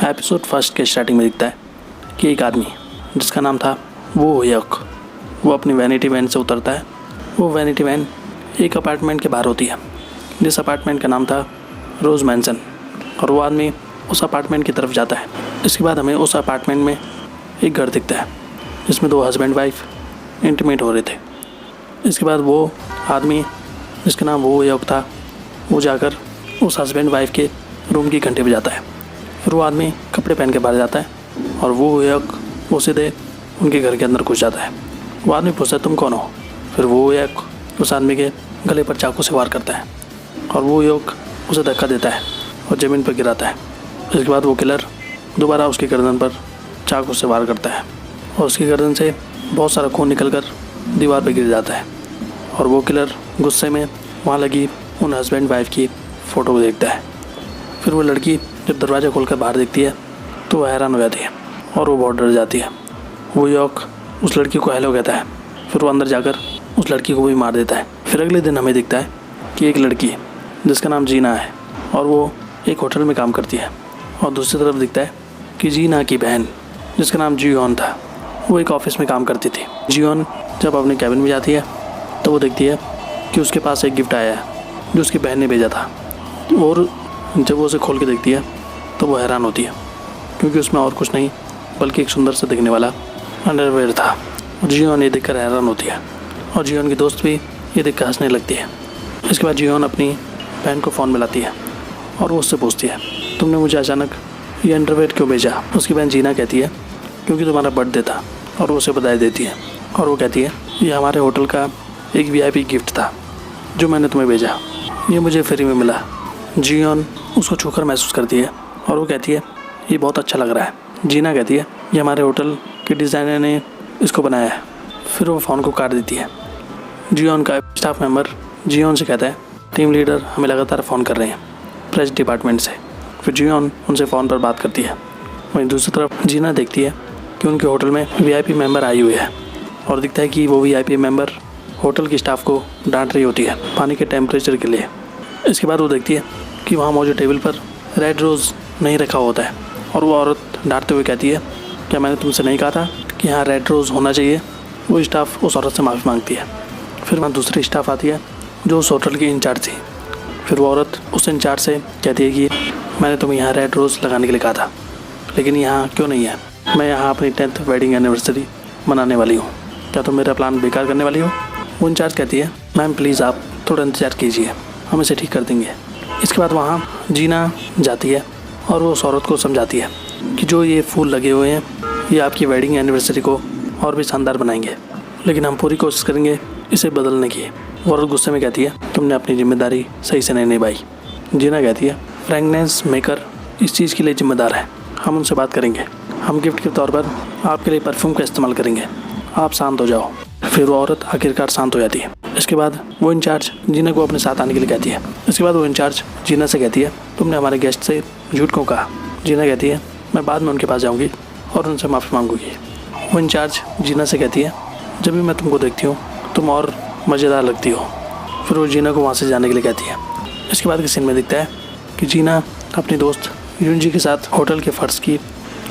Episode first के starting में दिखता है कि एक आदमी जिसका नाम था वो यक, वो अपनी वैनिटी वैन से उतरता है। वो वैनिटी वैन एक अपार्टमेंट के बाहर होती है जिस अपार्टमेंट का नाम था रोज़ मैंसन, और वो आदमी उस अपार्टमेंट की तरफ जाता है। इसके बाद हमें उस अपार्टमेंट में एक घर दिखता है जिसमें दो हस्बैंड वाइफ इंटीमेट हो रहे थे। इसके बाद वो आदमी जिसका नाम वो यक था, वो जाकर उस हस्बैंड वाइफ के रूम की घंटी बजाता है। फिर वो आदमी कपड़े पहन के बाहर जाता है और वो यक वो सीधे उनके घर के अंदर घुस जाता है। वो आदमी पूछता है तुम कौन हो। फिर वो यक उस आदमी के गले पर चाकू से वार करता है और वो यक उसे धक्का देता है और ज़मीन पर गिराता है। इसके बाद वो किलर दोबारा उसकी गर्दन पर चाकू से वार करता है और उसकी गर्दन से बहुत सारा खून निकलकर दीवार पर गिर जाता है। और वो किलर गुस्से में वहाँ लगी उन हस्बैंड वाइफ की फ़ोटो को देखता है। फिर वो लड़की जब दरवाज़ा खोलकर बाहर देखती है तो वो हैरान हो जाती है और वो बहुत डर जाती है। वो यॉक उस लड़की को हेलो कहता है। फिर वो अंदर जाकर उस लड़की को भी मार देता है। फिर अगले दिन हमें दिखता है कि एक लड़की जिसका नाम जीना है और वो एक होटल में काम करती है, और दूसरी तरफ दिखता है कि जीना की बहन जिसका नाम जियोन था, वो एक ऑफिस में काम करती थी। जियोन जब अपने कैबिन में जाती है तो वो देखती है कि उसके पास एक गिफ्ट आया है जो उसकी बहन ने भेजा था, और जब वो उसे खोल के देखती है तो वो हैरान होती है क्योंकि उसमें और कुछ नहीं बल्कि एक सुंदर से दिखने वाला अंडरवेयर था। और जियोन ये देखकर हैरान होती है और जियोन की दोस्त भी ये देखकर हंसने लगती है। इसके बाद जियोन अपनी बहन को फ़ोन मिलाती है और वो उससे पूछती है तुमने मुझे अचानक ये अंडरवेयर क्यों भेजा। उसकी बहन जीना कहती है क्योंकि तुम्हारा बर्थडे था, और वो उसे बधाई देती है और वो कहती है ये हमारे होटल का एक VIP गिफ्ट था जो मैंने तुम्हें भेजा, ये मुझे फ्री में मिला। जियोन उसको छूकर महसूस करती है और वो कहती है ये बहुत अच्छा लग रहा है। जीना कहती है ये हमारे होटल के डिज़ाइनर ने इसको बनाया है। फिर वो फ़ोन को काट देती है। जियोन का स्टाफ मेंबर जियोन से कहता है टीम लीडर हमें लगातार फ़ोन कर रहे हैं प्रेस डिपार्टमेंट से। फिर जियोन उनसे फ़ोन पर बात करती है। वहीं दूसरी तरफ जीना देखती है कि उनके होटल में VIP मेंबर आई हुई है, और दिखता है कि वो VIP मेंबर होटल की स्टाफ को डांट रही होती है पानी के टेम्परेचर के लिए। इसके बाद वो देखती है कि वहाँ मौजूद टेबल पर रेड रोज़ नहीं रखा होता है, और वो औरत डांटते हुए कहती है क्या मैंने तुमसे नहीं कहा था कि यहाँ रेड रोज़ होना चाहिए। वो स्टाफ उस औरत से माफ़ी मांगती है। फिर वहाँ दूसरी स्टाफ आती है जो उस होटल की इंचार्ज थी। फिर वो औरत उस इंचार्ज से कहती है कि मैंने तुम्हें यहाँ रेड रोज़ लगाने के लिए कहा था, लेकिन यहाँ क्यों नहीं है। मैं यहाँ अपनी 10th वेडिंग एनिवर्सरी मनाने वाली हूँ, क्या तुम मेरा प्लान बेकार करने वाली हो। वो इंचार्ज कहती है मैम प्लीज़ आप थोड़ा इंतजार कीजिए, हम इसे ठीक कर देंगे। इसके बाद वहाँ जीना जाती है और वो उस औरत को समझाती है कि जो ये फूल लगे हुए हैं ये आपकी वेडिंग एनिवर्सरी को और भी शानदार बनाएंगे, लेकिन हम पूरी कोशिश करेंगे इसे बदलने की। वो औरत गुस्से में कहती है तुमने अपनी जिम्मेदारी सही से नहीं निभाई। जीना कहती है फ्रेगनेंस मेकर इस चीज़ के लिए जिम्मेदार है, हम उनसे बात करेंगे, हम गिफ्ट के तौर पर आपके लिए परफ्यूम का इस्तेमाल करेंगे, आप शांत हो जाओ। फिर वो औरत आखिरकार शांत हो जाती है। इसके बाद वो इंचार्ज जीना को अपने साथ आने के लिए कहती है। इसके बाद वो इंचार्ज जीना से कहती है तुमने हमारे गेस्ट से झूठ क्यों कहा। जीना कहती है मैं बाद में उनके पास जाऊंगी और उनसे माफ़ी मांगूंगी। वो इंचार्ज जीना से कहती है जब भी मैं तुमको देखती हूँ तुम और मज़ेदार लगती हो। फिर वो जीना को वहाँ से जाने के लिए कहती है। इसके बाद के सीन में दिखता है कि जीना अपनी दोस्त युंजी के साथ होटल के फर्श की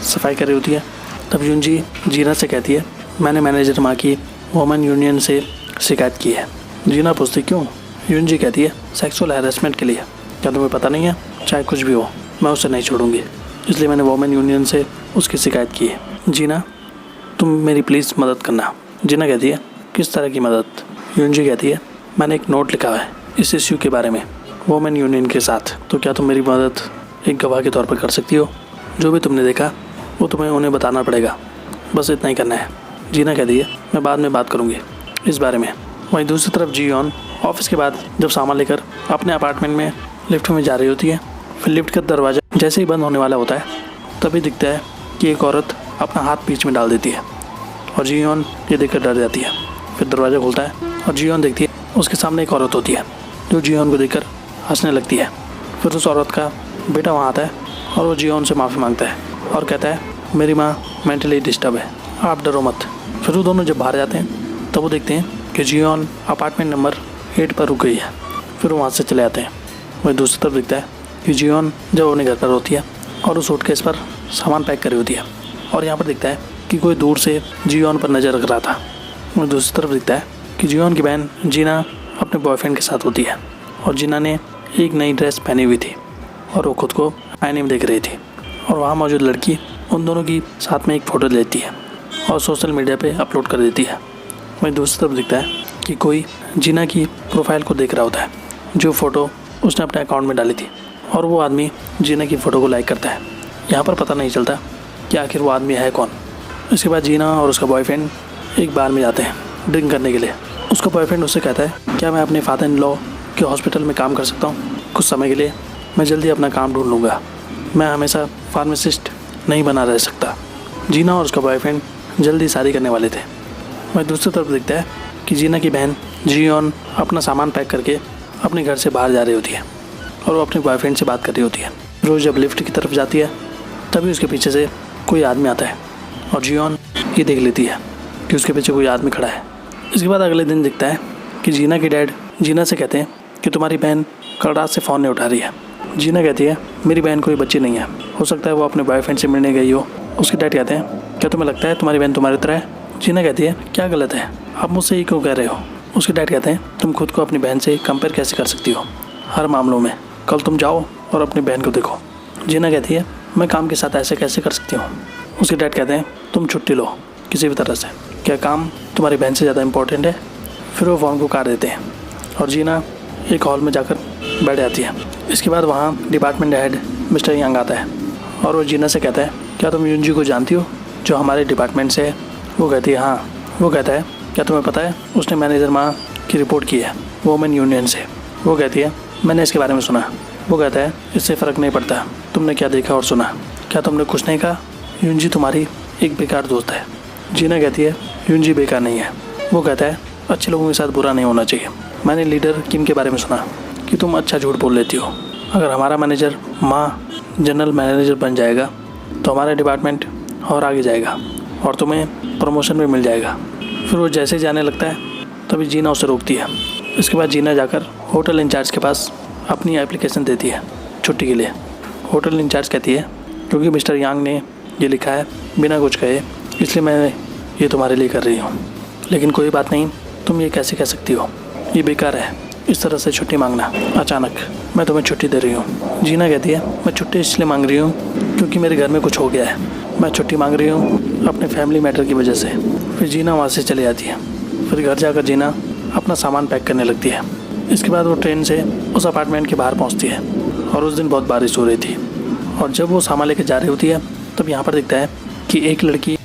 सफाई कर रही होती है। तब युंजी जीना से कहती है मैंने मैनेजर माँ की वुमेन यूनियन से शिकायत की है। जीना पूछती क्यों। युंजी कहती है सेक्सुअल हैरेसमेंट के लिए। क्या तुम्हें पता नहीं है, चाहे कुछ भी हो मैं उसे नहीं छोड़ूंगी, इसलिए मैंने वुमेन यूनियन से उसकी शिकायत की है। जीना तुम मेरी प्लीज़ मदद करना। जीना कहती है किस तरह की मदद। युंजी कहती है मैंने एक नोट लिखा है इस इश्यू के बारे में वुमेन यूनियन के साथ, तो क्या तुम मेरी मदद एक गवाह के तौर पर कर सकती हो। जो भी तुमने देखा वो तुम्हें उन्हें बताना पड़ेगा, बस इतना ही करना है। जीना कहती है मैं बाद में बात करूँगी इस बारे में। वहीं दूसरी तरफ जियोन ऑफिस के बाद जब सामान लेकर अपने अपार्टमेंट में लिफ्ट में जा रही होती है, फिर लिफ्ट का दरवाज़ा जैसे ही बंद होने वाला होता है तभी दिखता है कि एक औरत अपना हाथ बीच में डाल देती है, और जियोन ये देखकर डर जाती है। फिर दरवाज़ा खुलता है और जियोन देखती है उसके सामने एक औरत होती है जो जियोन को देखकर हंसने लगती है। फिर उस औरत का बेटा वहाँ आता है और वो जियोन से माफ़ी मांगता है और कहता है मेरी माँ मेंटली डिस्टर्ब है, आप डरो मत। फिर वो दोनों जब बाहर जाते हैं तब वो देखते हैं कि जियोन अपार्टमेंट नंबर 8 पर रुक गई है। फिर वो वहाँ से चले आते हैं। वहीं दूसरी तरफ दिखता है कि जियोन जब अपने घर पर होती है और उस सूटकेस पर सामान पैक करी होती है। और यहाँ पर दिखता है कि कोई दूर से जियोन पर नज़र रख रहा था। और दूसरी तरफ दिखता है कि जियोन की बहन जीना अपने बॉयफ्रेंड के साथ होती है और जीना ने एक नई ड्रेस पहनी हुई थी और वो खुद को आईने में देख रही थी। और वहाँ मौजूद लड़की उन दोनों की साथ में एक फ़ोटो लेती है और सोशल मीडिया पे अपलोड कर देती है। वहीं दूसरी तरफ दिखता है कि कोई जीना की प्रोफाइल को देख रहा होता है, जो फ़ोटो उसने अपने अकाउंट में डाली थी, और वो आदमी जीना की फ़ोटो को लाइक करता है। यहाँ पर पता नहीं चलता कि आखिर वो आदमी है कौन। इसके बाद जीना और उसका बॉयफ्रेंड एक बार में जाते हैं ड्रिंक करने के लिए। उसका बॉयफ्रेंड उससे कहता है, क्या मैं अपने फादर इन लॉ के हॉस्पिटल में काम कर सकता हूँ कुछ समय के लिए? मैं जल्दी अपना काम ढूंढ लूँगा, मैं हमेशा फार्मासिस्ट नहीं बना रह सकता। जीना और उसका बॉयफ्रेंड जल्दी शादी करने वाले थे। वहीं दूसरी तरफ दिखता है कि जीना की बहन जियोन अपना सामान पैक करके अपने घर से बाहर जा रही होती है और वो अपने बॉयफ्रेंड से बात कर रही होती है। रोज़ जब लिफ्ट की तरफ जाती है तभी उसके पीछे से कोई आदमी आता है और जियोन ये देख लेती है कि उसके पीछे कोई आदमी खड़ा है। इसके बाद अगले दिन दिखता है कि जीना के डैड जीना से कहते हैं कि तुम्हारी बहन कल रात से फ़ोन नहीं उठा रही है। जीना कहती है, मेरी बहन कोई बच्ची नहीं है, हो सकता है वो अपने बॉयफ्रेंड से मिलने गई हो। उसके डैड कहते हैं, क्या तुम्हें लगता है तुम्हारी बहन तुम्हारी तरह है? जीना कहती है, क्या गलत है, आप मुझसे ये क्यों कह रहे हो? उसके डैड कहते हैं, तुम खुद को अपनी बहन से कंपेयर कैसे कर सकती हो हर मामलों में? कल तुम जाओ और अपनी बहन को देखो। जीना कहती है, मैं काम के साथ ऐसे कैसे कर सकती हूँ? उसके डैड कहते हैं, तुम छुट्टी लो किसी भी तरह से, क्या काम तुम्हारी बहन से ज़्यादा इंपॉर्टेंट है? फिर वो फ़ोन को काट देते हैं और जीना एक हॉल में जाकर बैठ जाती है। इसके बाद वहाँ डिपार्टमेंट हेड मिस्टर यंग आता है और वो जीना से कहता है, क्या तुम यूनजी को जानती हो जो हमारे डिपार्टमेंट से है? वो कहती है, हाँ। वो कहता है, क्या तुम्हें पता है उसने मैनेजर माँ की रिपोर्ट की है वुमेन यूनियन से? वो कहती है, मैंने इसके बारे में सुना। वो कहता है, इससे फ़र्क नहीं पड़ता तुमने क्या देखा और सुना, क्या तुमने कुछ नहीं कहा? यूनजी तुम्हारी एक बेकार दोस्त है। जीना कहती है, यूनजी बेकार नहीं है। वो कहता है, अच्छे लोगों के साथ बुरा नहीं होना चाहिए। मैंने लीडर किम के बारे में सुना कि तुम अच्छा झूठ बोल लेती हो। अगर हमारा मैनेजर माँ जनरल मैनेजर बन जाएगा तो हमारा डिपार्टमेंट और आगे जाएगा और तुम्हें प्रमोशन भी मिल जाएगा। फिर वो जैसे ही जाने लगता है तभी जीना उसे रोकती है। इसके बाद जीना जाकर होटल इंचार्ज के पास अपनी एप्लीकेशन देती है छुट्टी के लिए। होटल इंचार्ज कहती है, क्योंकि मिस्टर यांग ने ये लिखा है बिना कुछ कहे, इसलिए मैं ये तुम्हारे लिए कर रही हूँ। लेकिन कोई बात नहीं, तुम ये कैसे कह सकती हो, ये बेकार है इस तरह से छुट्टी मांगना। अचानक मैं तुम्हें छुट्टी दे रही हूँ। जीना कहती है, मैं छुट्टी इसलिए मांग रही हूँ क्योंकि मेरे घर में कुछ हो गया है। मैं छुट्टी मांग रही हूँ अपने फैमिली मैटर की वजह से। फिर जीना वहाँ से चली जाती है। फिर घर जाकर जीना अपना सामान पैक करने लगती है। इसके बाद वो ट्रेन से उस अपार्टमेंट के बाहर पहुँचती है और उस दिन बहुत बारिश हो रही थी। और जब वो सामान लेकर जा रही होती है तब यहाँ पर दिखता है कि एक लड़की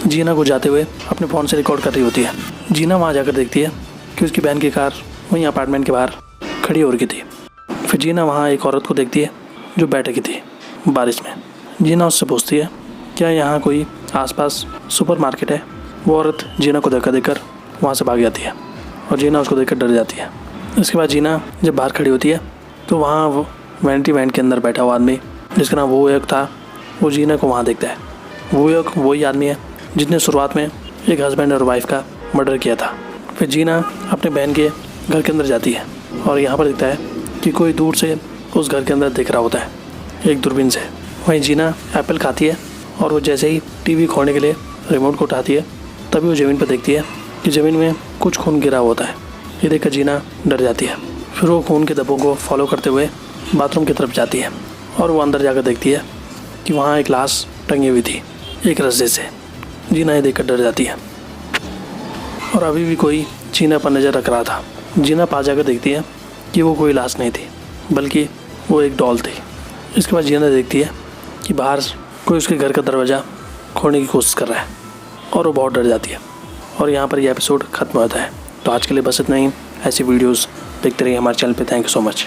जीना को जाते हुए अपने फ़ोन से रिकॉर्ड कर रही होती है। जीना वहाँ जाकर देखती है कि उसकी बहन की कार वहीं अपार्टमेंट के बाहर खड़ी हो रखी थी। फिर जीना वहाँ एक औरत को देखती है जो बैठ रखी थी बारिश में। जीना उससे पूछती है, क्या यहाँ कोई आसपास सुपरमार्केट है? वो औरत जीना को धक्का देकर वहाँ से भाग जाती है और जीना उसको देखकर डर जाती है। इसके बाद जीना जब बाहर खड़ी होती है तो वहाँ वो वैनिटी वैन के अंदर बैठा हुआ आदमी जिसका नाम वो एक था, वो जीना को वहाँ देखता है। वो एक वही आदमी है जिसने शुरुआत में एक हस्बैंड और वाइफ का मर्डर किया था। फिर जीना अपने बहन के घर के अंदर जाती है और यहाँ पर दिखता है कि कोई दूर से उस घर के अंदर दिख रहा होता है एक दूरबीन से। वहीं जीना एप्पल खाती है और वो जैसे ही टीवी खोलने के लिए रिमोट को उठाती है तभी वो ज़मीन पर देखती है कि ज़मीन में कुछ खून गिरा होता है। ये देखकर जीना डर जाती है। फिर वो खून के धब्बों को फॉलो करते हुए बाथरूम की तरफ जाती है और वो अंदर जाकर देखती है कि वहाँ एक लाश टंगी हुई थी एक रस्से से। जीना ये देखकर डर जाती है और अभी भी कोई जीना पर नज़र रख रहा था। जीना पास जाकर देखती है कि वो कोई लाश नहीं थी बल्कि वो एक डॉल थी। इसके बाद जीना देखती है कि बाहर कोई उसके घर का दरवाज़ा खोलने की कोशिश कर रहा है और वो बहुत डर जाती है। और यहाँ पर यह एपिसोड ख़त्म होता है। तो आज के लिए बस इतना ही। ऐसी वीडियोस देखते रहिए हमारे चैनल पे। Thank you so much.